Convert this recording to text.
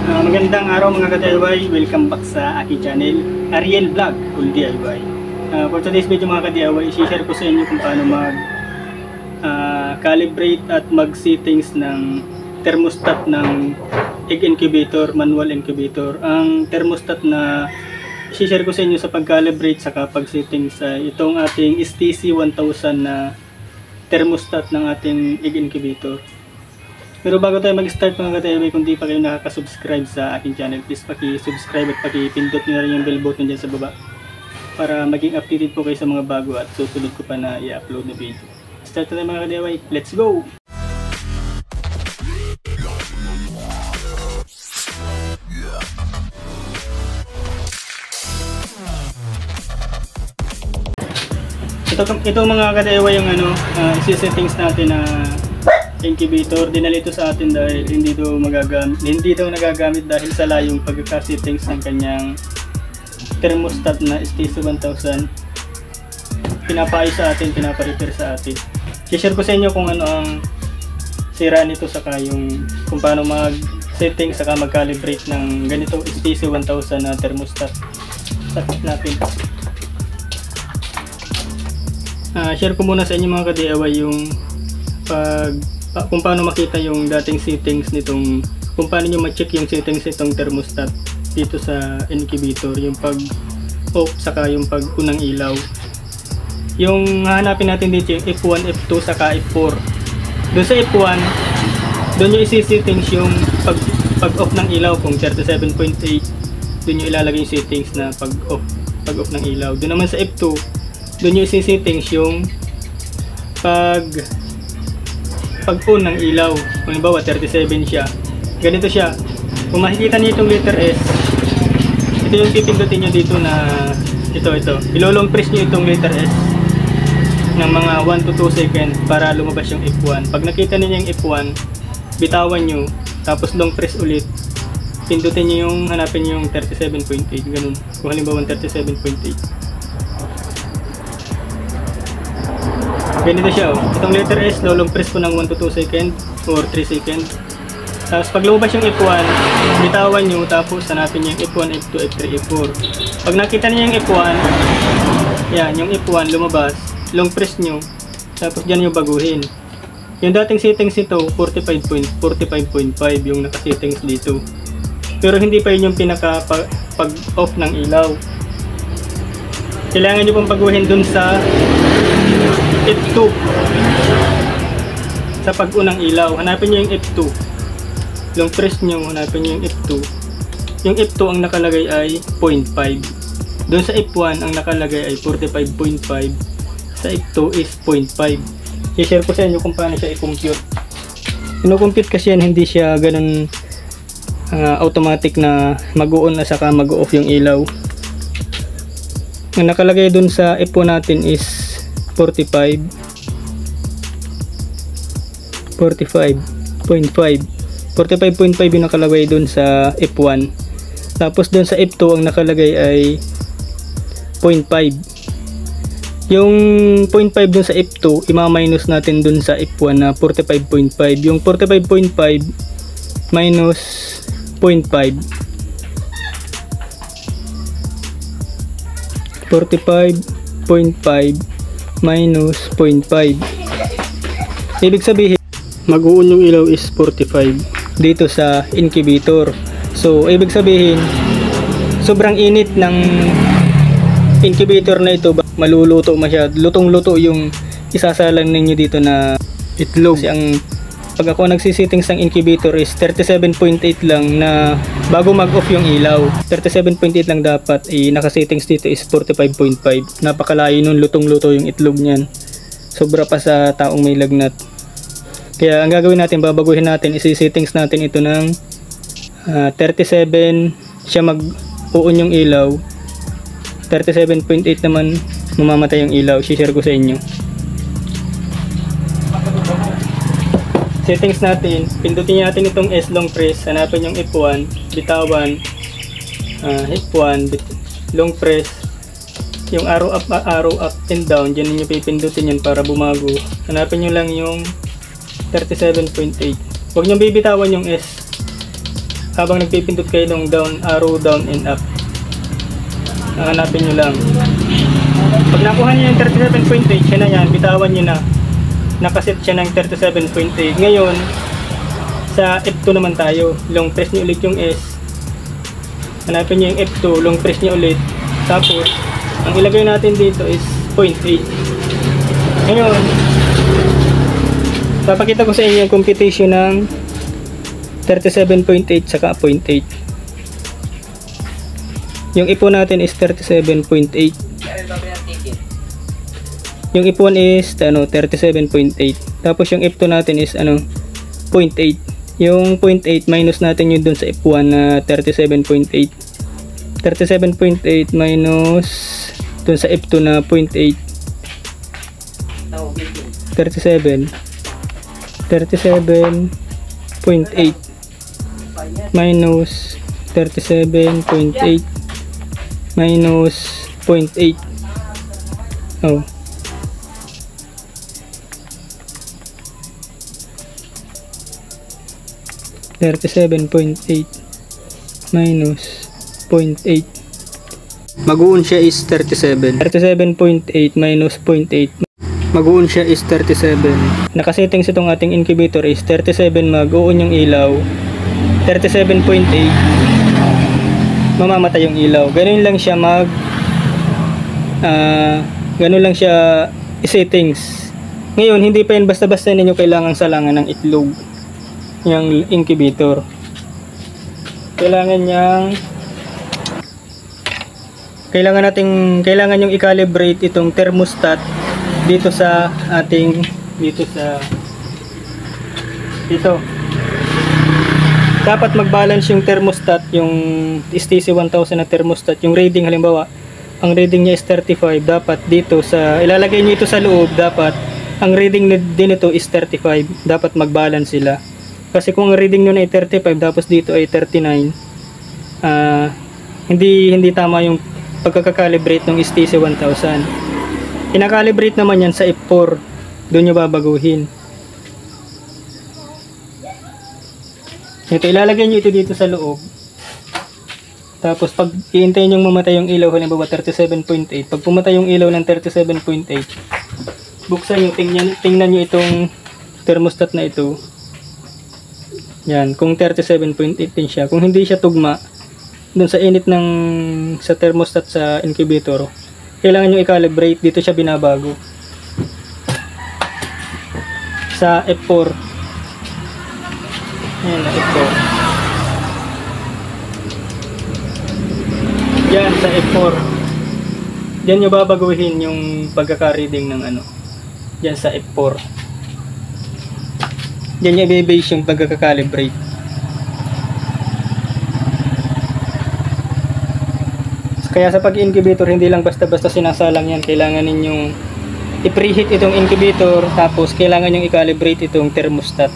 Magandang araw mga ka-DIY, welcome back sa aking channel, Ariel Vlog, Full DIY. For today's video mga ka-DIY, i-share ko sa inyo kung paano mag-calibrate at mag-settings ng thermostat ng egg incubator, manual incubator. Ang thermostat na i-share ko sa inyo sa pag-calibrate sa pag-settings itong ating STC 1000 na thermostat ng ating egg incubator. Pero bago tayo mag-start mga ka-DIY, kung di pa kayo nakaka-subscribe sa aking channel, please paki-subscribe at paki-pindot nyo na rin yung bell button dyan sa baba para maging updated po kayo sa mga bago at susunod ko pa na i-upload na video. Start na tayo mga ka-DIY, let's go! Ito mga ka-DIY yung isi-settings natin na incubator. Dinala ito sa atin dahil hindi daw nagagamit dahil sa layong pagkaka-settings ng kanyang thermostat na STC 1000. Pinapaayos sa atin, pinapa-repair sa atin. I-share ko sa inyo kung ano ang sira nito saka kung paano mag-settings saka mag-calibrate ng ganito STC 1000 na thermostat. Sakit natin. Share ko muna sa inyo mga ka-DIY yung kung paano makita yung dating settings nitong, kung paano nyo ma-check yung settings nitong thermostat dito sa incubator, yung pag-off saka yung pag-unang ilaw. Yung hahanapin natin dito yung F1, F2 saka F4. Doon sa F1, doon nyo isi-settings yung pag-off ng ilaw kung 37.8. Doon nyo ilalagay yung settings na pag-off ng ilaw. Doon naman sa F2, doon nyo isi-settings yung pag-on ng ilaw. Kung halimbawa 37 siya, ganito siya. Kung makikita niyo itong letter S, ito yung pipindutin nyo dito na ito ilolong press nyo itong letter S ng mga 1 to 2 seconds para lumabas yung F1. Pag nakita niyo yung F1, bitawan nyo, tapos long press ulit, pindutin nyo yung, hanapin nyo yung 37.8, ganun. Kung halimbawa 37.8, ganito siya. Itong letter S, lolong press ko ng 1 to 2 seconds or 3 seconds. Tapos pag lumabas yung F1, bitawan nyo, tapos hanapin nyo yung F1, F2, F3, F4. Pag nakita nyo yung F1, yan, yung F1 lumabas, long press nyo, tapos dyan nyo baguhin. Yung dating settings ito, 45.5 yung naka-settings dito. Pero hindi pa yun yung pinaka pag-off ng ilaw. Kailangan nyo pong baguhin dun sa F2 sa pag-unang ilaw. Hanapin nyo yung F2, long press nyo, hanapin nyo yung F2. Yung F2 ang nakalagay ay 0.5. Doon sa F1 ang nakalagay ay 45.5. Sa F2 is 0.5. I-share ko sa inyo kung paano siya i-compute. Ino-compute kasi yan, hindi siya ganun automatic na mag-on na saka mag-off yung ilaw. Ang nakalagay doon sa F1 natin is 45.5. 45.5 yung nakalagay dun sa F1. Tapos dun sa F2 ang nakalagay ay 0.5. Yung 0.5 dun sa F2 ima-minus natin dun sa F1 na 45.5. Yung 45.5 minus 0.5, 45.5 minus 0.5. Ibig sabihin, mag-uun yung ilaw is 45 dito sa incubator. So, ibig sabihin, sobrang init ng incubator na ito, maluluto masyado. Lutong-luto yung isasalang ninyo dito na itlog. Kasi pag ako nagsisettings ng incubator is 37.8 lang na bago mag-off yung ilaw. 37.8 lang dapat, naka-settings dito is 45.5. Napakalayo nun, lutong-luto yung itlog niyan. Sobra pa sa taong may lagnat. Kaya ang gagawin natin, babaguhin natin, isi-settings natin ito ng 37 siya mag-uon yung ilaw. 37.8 naman mamamatay yung ilaw. I-share ko sa inyo. Settings natin, pindutin natin itong S long press, hanapin yung F1, bitawan, F1, long press, yung arrow up and down, dyan ninyo pipindutin yan para bumago. Hanapin nyo lang yung 37.8. Huwag nyo bibitawan yung S. habang nagpipindot kayo ng down arrow, down and up. Hanapin nyo lang. Pag nakuha nyo yung 37.8, siya na yan, bitawan nyo na. Nakaset siya ng 37.8. Ngayon, sa F2 naman tayo. Long press nyo ulit yung S. Hanapin nyo yung F2, long press nyo ulit. Tapos, ang ilagay natin dito is 0.8. Ngayon, papakita ko sa inyo yung computation ng 37.8 saka 0.8. Yung ipon natin is 37.8. Yung ipon is 37.8. Tapos yung F2 natin is 0.8. Yung 0.8 minus natin yun dun sa F1 na 37.8. 37.8 minus dun sa F2 na 0.8. 37.8 minus 37.8 minus 0.8. Oh. $37.8 minus 0.8. Mag-uun siya is 37. 37.8 minus 0.8. Mag-uun siya is 37. Nakasettings itong ating incubator is 37 mag-uun yung ilaw. 37.8 mamamatay yung ilaw. Ganun lang siya ganun lang siya i-settings. Ngayon, hindi pa yan basta-basta ninyo kailangan salangan ng itlog yung incubator. Kailangan yung i-calibrate itong thermostat dito sa dapat mag-balance yung thermostat, yung STC 1000 na thermostat, yung reading halimbawa, ang reading niya is 35, dapat dito ilalagay niyo ito sa loob, dapat ang reading din ito is 35, dapat mag-balance sila. Kasi kung ang reading nyo na ay 35 tapos dito ay 39, hindi tama yung pagkakalibrate ng STC 1000. Kinakalibrate naman yan sa F4, doon nyo babaguhin. Ito, ilalagay nyo ito dito sa loob. Tapos pag iintayin nyo mamatay yung ilaw, halimbawa 37.8, pag pumatay yung ilaw ng 37.8, buksan nyo, tingnan nyo itong thermostat na ito. Yan, kung 37.8 din siya. Kung hindi siya tugma dun sa init sa thermostat sa incubator, kailangan nyo i-calibrate. Dito siya binabago sa F4. Ayan, F4. Yan, sa F4. Diyan nyo babaguhin yung pagkaka-reading ng Diyan sa F4. Diyan nyo i-base yung pagkaka-calibrate. Kaya sa pag-incubator, hindi lang basta-basta sinasalang yan. Kailangan ninyong i-preheat itong incubator, tapos kailangan nyong i-calibrate itong thermostat.